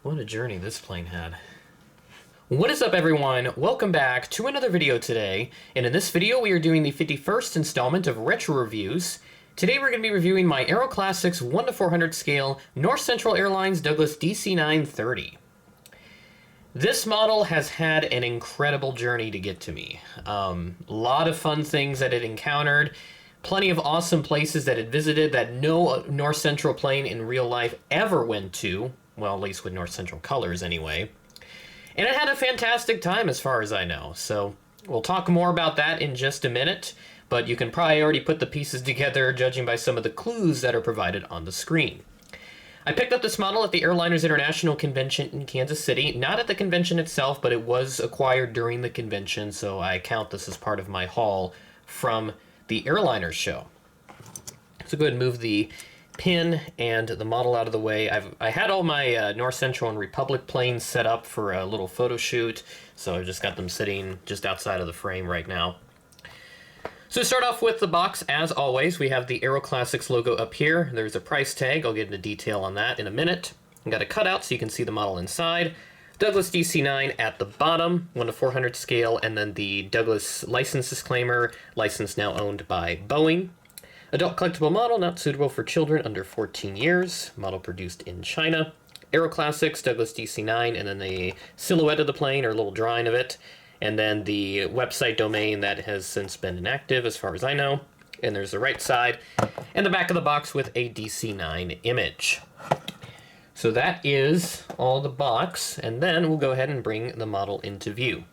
What a journey this plane had. What is up, everyone? Welcome back to another video today, and in this video we are doing the 51st installment of Retro Reviews. Today we're going to be reviewing my Aeroclassics 1:400 scale North Central Airlines Douglas DC-9-30. This model has had an incredible journey to get to me. A lot of fun things that it encountered, plenty of awesome places that it visited that no North Central plane in real life ever went to, well, at least with North Central colors anyway. And it had a fantastic time as far as I know, so we'll talk more about that in just a minute, but you can probably already put the pieces together judging by some of the clues that are provided on the screen. I picked up this model at the Airlines International Convention in Kansas City, not at the convention itself, but it was acquired during the convention, so I count this as part of my haul from the Airliners show. So go ahead and move the pin and the model out of the way. I had all my North Central and Republic planes set up for a little photo shoot, so I've just got them sitting just outside of the frame right now. So to start off with the box, as always, we have the Aeroclassics logo up here. There's a price tag. I'll get into detail on that in a minute. I've got a cutout so you can see the model inside. Douglas DC-9 at the bottom, 1:400 scale, and then the Douglas license disclaimer, license now owned by Boeing. Adult collectible model, not suitable for children under 14 years. Model produced in China. Aeroclassics, Douglas DC-9, and then the silhouette of the plane, or a little drawing of it. And then the website domain that has since been inactive, as far as I know. And there's the right side. And the back of the box with a DC-9 image. So that is all the box. And then we'll go ahead and bring the model into view.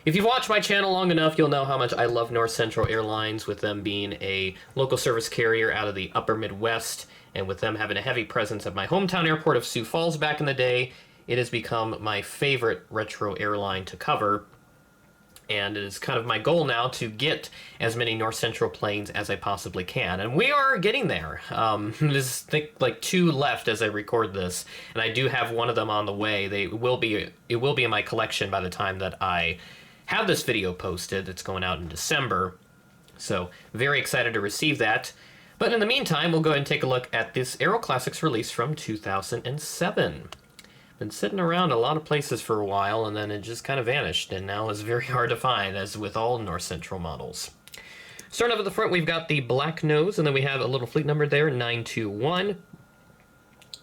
If you've watched my channel long enough, you'll know how much I love North Central Airlines, with them being a local service carrier out of the upper Midwest, and with them having a heavy presence at my hometown airport of Sioux Falls back in the day. It has become my favorite retro airline to cover, and it is kind of my goal now to get as many North Central planes as I possibly can, and we are getting there. There's, I think, like 2 left as I record this, and I do have one of them on the way. It will be in my collection by the time that I have this video posted. It's going out in December, so very excited to receive that. But in the meantime, we'll go ahead and take a look at this Aeroclassics release from 2007. Been sitting around a lot of places for a while, and then it just kind of vanished, and now is very hard to find, as with all North Central models. Starting off at the front, we've got the black nose, and then we have a little fleet number there, 921.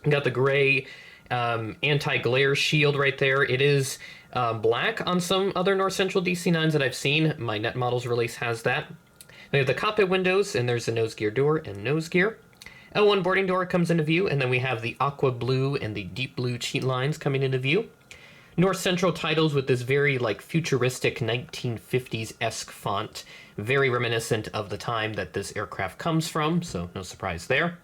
We've got the gray anti-glare shield right there. It is black on some other North Central DC-9s that I've seen. My Net Models release has that. We have the cockpit windows, and there's the nose gear door and nose gear. L1 boarding door comes into view, and then we have the aqua blue and the deep blue cheat lines coming into view. North Central titles with this very futuristic 1950s-esque font, very reminiscent of the time that this aircraft comes from, so no surprise there.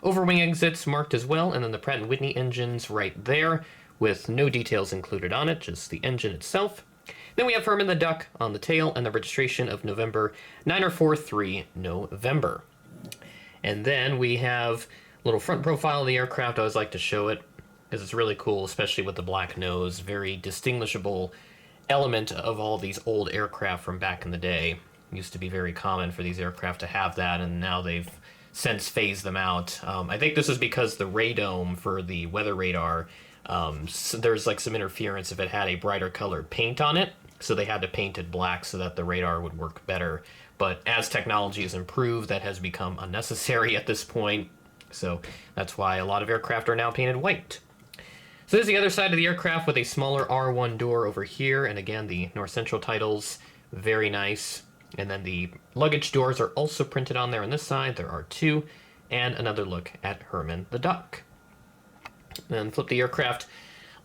Overwing exits marked as well, and then the Pratt & Whitney engines right there, with no details included on it, just the engine itself. Then we have Herman the Duck on the tail, and the registration of November 9043 November. And then we have a little front profile of the aircraft. I always like to show it because it's really cool, especially with the black nose. Very distinguishable element of all these old aircraft from back in the day. It used to be very common for these aircraft to have that, and now they've since phased them out. I think this is because the radome for the weather radar, so there's some interference if it had a brighter colored paint on it, so they had to paint it black so that the radar would work better. But as technology has improved, that has become unnecessary at this point, so that's why a lot of aircraft are now painted white. So there's the other side of the aircraft with a smaller R1 door over here, and again, the North Central titles, very nice. And then the luggage doors are also printed on there on this side. There are 2, and another look at Herman the Duck. Then flip the aircraft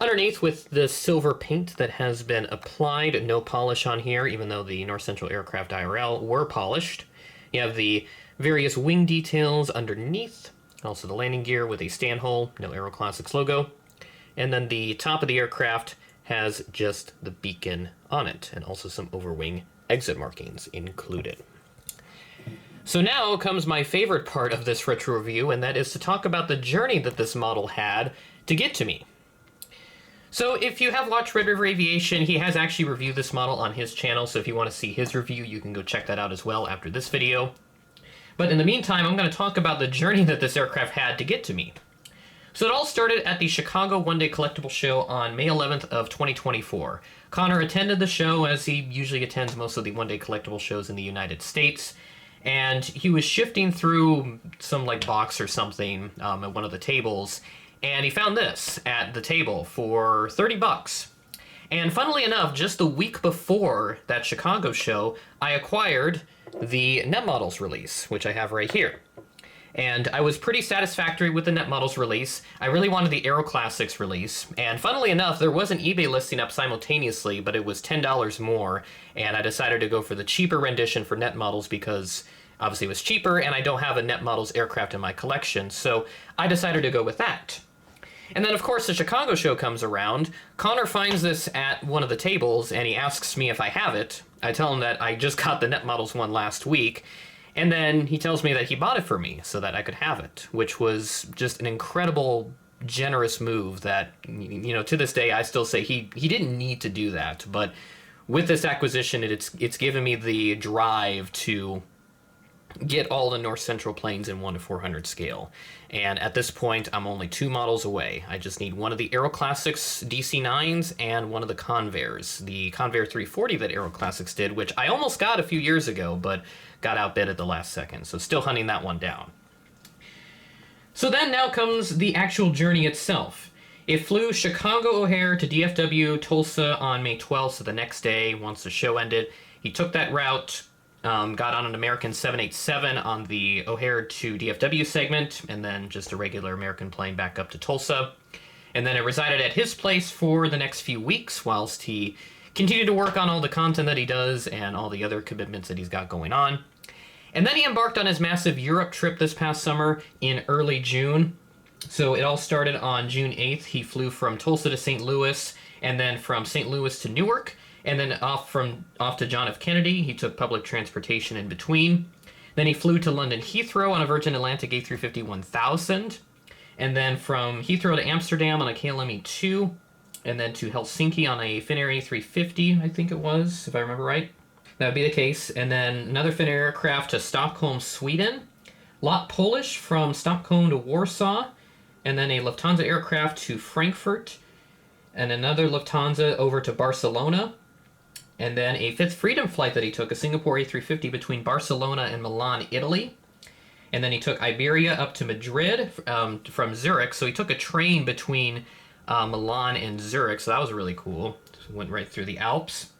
underneath with the silver paint that has been applied. No polish on here, even though the North Central Aircraft IRL were polished. You have the various wing details underneath. Also the landing gear with a stand hole, no Aeroclassics logo. And then the top of the aircraft has just the beacon on it, and also some overwing exit markings included. So now comes my favorite part of this retro review, and that is to talk about the journey that this model had to get to me. So if you have watched Red River Aviation, he has actually reviewed this model on his channel, so if you want to see his review, you can go check that out as well after this video. But in the meantime, I'm going to talk about the journey that this aircraft had to get to me. So it all started at the Chicago One-Day Collectible Show on May 11th of 2024. Connor attended the show, as he usually attends most of the one-day collectible shows in the United States, and he was shifting through some like box or something at one of the tables, and he found this at the table for $30. And funnily enough, just a week before that Chicago show, I acquired the Net Models release, which I have right here. And I was pretty satisfactory with the Net Models release. I really wanted the Aeroclassics release. And funnily enough, there was an eBay listing up simultaneously, but it was $10 more. And I decided to go for the cheaper rendition for Net Models because obviously it was cheaper and I don't have a Net Models aircraft in my collection. So I decided to go with that. And then, of course, the Chicago show comes around. Connor finds this at one of the tables, and he asks me if I have it. I tell him that I just got the Net Models one last week. And then he tells me that he bought it for me so that I could have it, which was just an incredible, generous move that, you know, to this day, I still say he didn't need to do that. But with this acquisition, it's given me the drive to get all the North Central planes in 1:400 scale. And at this point, I'm only 2 models away. I just need one of the Aeroclassics DC-9s and one of the Convairs. The Convair 340 that Aeroclassics did, which I almost got a few years ago, but got outbid at the last second. So still hunting that one down. So then now comes the actual journey itself. It flew Chicago O'Hare to DFW Tulsa on May 12th, so the next day, once the show ended. He took that route, got on an American 787 on the O'Hare to DFW segment, and then just a regular American plane back up to Tulsa. And then it resided at his place for the next few weeks whilst he continued to work on all the content that he does and all the other commitments that he's got going on. And then he embarked on his massive Europe trip this past summer in early June. So it all started on June 8th. He flew from Tulsa to St. Louis, and then from St. Louis to Newark, and then off to John F. Kennedy. He took public transportation in between. Then he flew to London Heathrow on a Virgin Atlantic A350-1000, and then from Heathrow to Amsterdam on a KLM-E2, and then to Helsinki on a Finnair A350, I think it was, if I remember right. That would be the case. And then another Finnair aircraft to Stockholm, Sweden. Lot Polish from Stockholm to Warsaw, and then a Lufthansa aircraft to Frankfurt, and another Lufthansa over to Barcelona, and then a Fifth Freedom flight that he took, a Singapore A350 between Barcelona and Milan, Italy. And then he took Iberia up to Madrid from Zurich, so he took a train between Milan and Zurich, so that was really cool. Just went right through the Alps.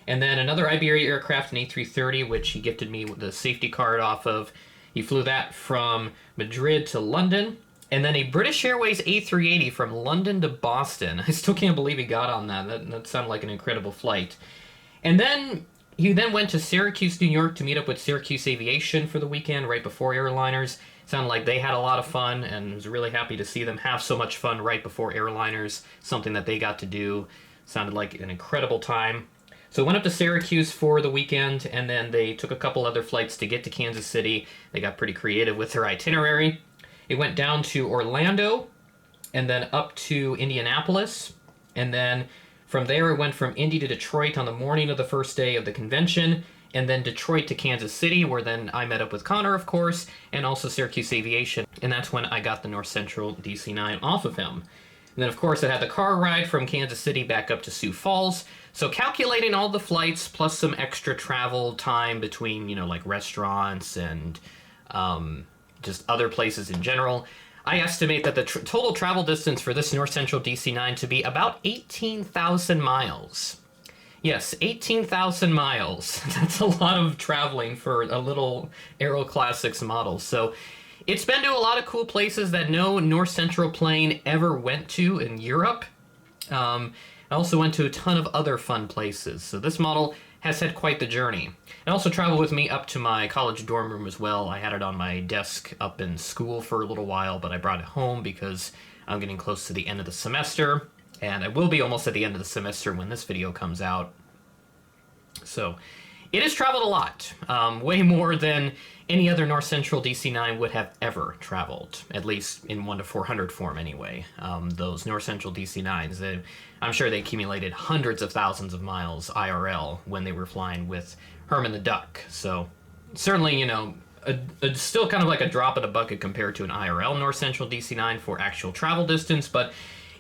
And then another Iberia aircraft, an A330, which he gifted me with the safety card off of. He flew that from Madrid to London. And then a British Airways A380 from London to Boston. I still can't believe he got on that. That sounded like an incredible flight. And then he went to Syracuse, New York to meet up with Syracuse Aviation for the weekend right before Airliners. Sounded like they had a lot of fun, and was really happy to see them have so much fun right before Airliners, something that they got to do. Sounded like an incredible time. So went up to Syracuse for the weekend, and then they took a couple other flights to get to Kansas City. They got pretty creative with their itinerary. It went down to Orlando, and then up to Indianapolis, and then from there it went from Indy to Detroit on the morning of the first day of the convention, and then Detroit to Kansas City, where then I met up with Connor, of course, and also Syracuse Aviation, and that's when I got the North Central DC-9 off of him. And then, of course, I had the car ride from Kansas City back up to Sioux Falls. So calculating all the flights plus some extra travel time between, like restaurants and just other places in general, I estimate that the total travel distance for this North Central DC-9 to be about 18,000 miles. Yes, 18,000 miles. That's a lot of traveling for a little Aeroclassics model. So it's been to a lot of cool places that no North Central plane ever went to in Europe. I also went to a ton of other fun places. So this model has had quite the journey. It also traveled with me up to my college dorm room as well. I had it on my desk up in school for a little while, but I brought it home because I'm getting close to the end of the semester, and I will be almost at the end of the semester when this video comes out. So it has traveled a lot, way more than any other North Central DC-9 would have ever traveled, at least in 1:400 form anyway. Those North Central DC-9s, I'm sure they accumulated hundreds of thousands of miles IRL when they were flying with Herman the Duck. So certainly, still kind of like a drop in the bucket compared to an IRL North Central DC-9 for actual travel distance, but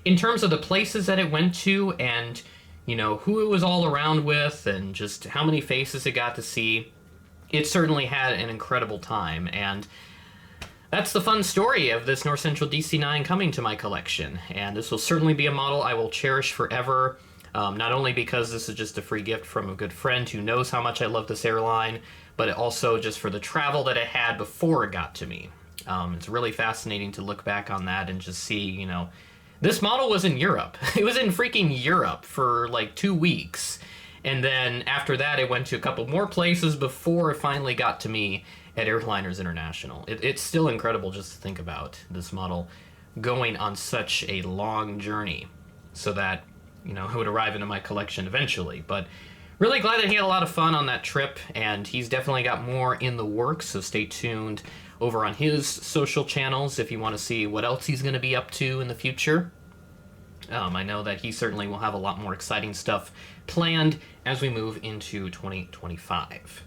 in terms of the places that it went to and, you know, who it was all around with and just how many faces it got to see, it certainly had an incredible time. And that's the fun story of this North Central DC-9 coming to my collection. And this will certainly be a model I will cherish forever, not only because this is just a free gift from a good friend who knows how much I love this airline, but also just for the travel that it had before it got to me. It's really fascinating to look back on that and just see, you know, this model was in Europe. It was in freaking Europe for like 2 weeks. And then after that, it went to a couple more places before it finally got to me at Airliners International. It's still incredible just to think about this model going on such a long journey so that, you know, it would arrive into my collection eventually. But really glad that he had a lot of fun on that trip, and he's definitely got more in the works, so stay tuned over on his social channels if you want to see what else he's going to be up to in the future. I know that he certainly will have a lot more exciting stuff planned as we move into 2025.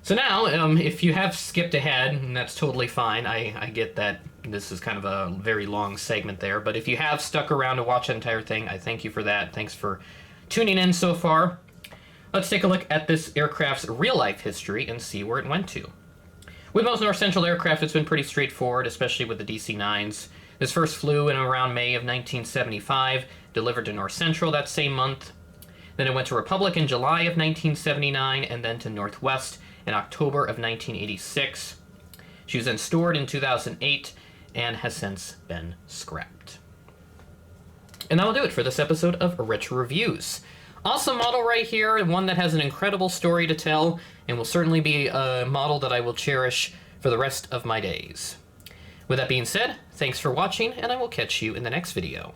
So now, if you have skipped ahead, and that's totally fine, I get that this is kind of a very long segment there, but if you have stuck around to watch the entire thing, I thank you for that. Thanks for tuning in so far. Let's take a look at this aircraft's real-life history and see where it went to. With most North Central aircraft, it's been pretty straightforward, especially with the DC-9s. This first flew in around May of 1975, delivered to North Central that same month. Then it went to Republic in July of 1979, and then to Northwest in October of 1986. She was then stored in 2008 and has since been scrapped. And that'll do it for this episode of Retro Reviews. Awesome model right here, one that has an incredible story to tell, and will certainly be a model that I will cherish for the rest of my days. With that being said, thanks for watching, and I will catch you in the next video.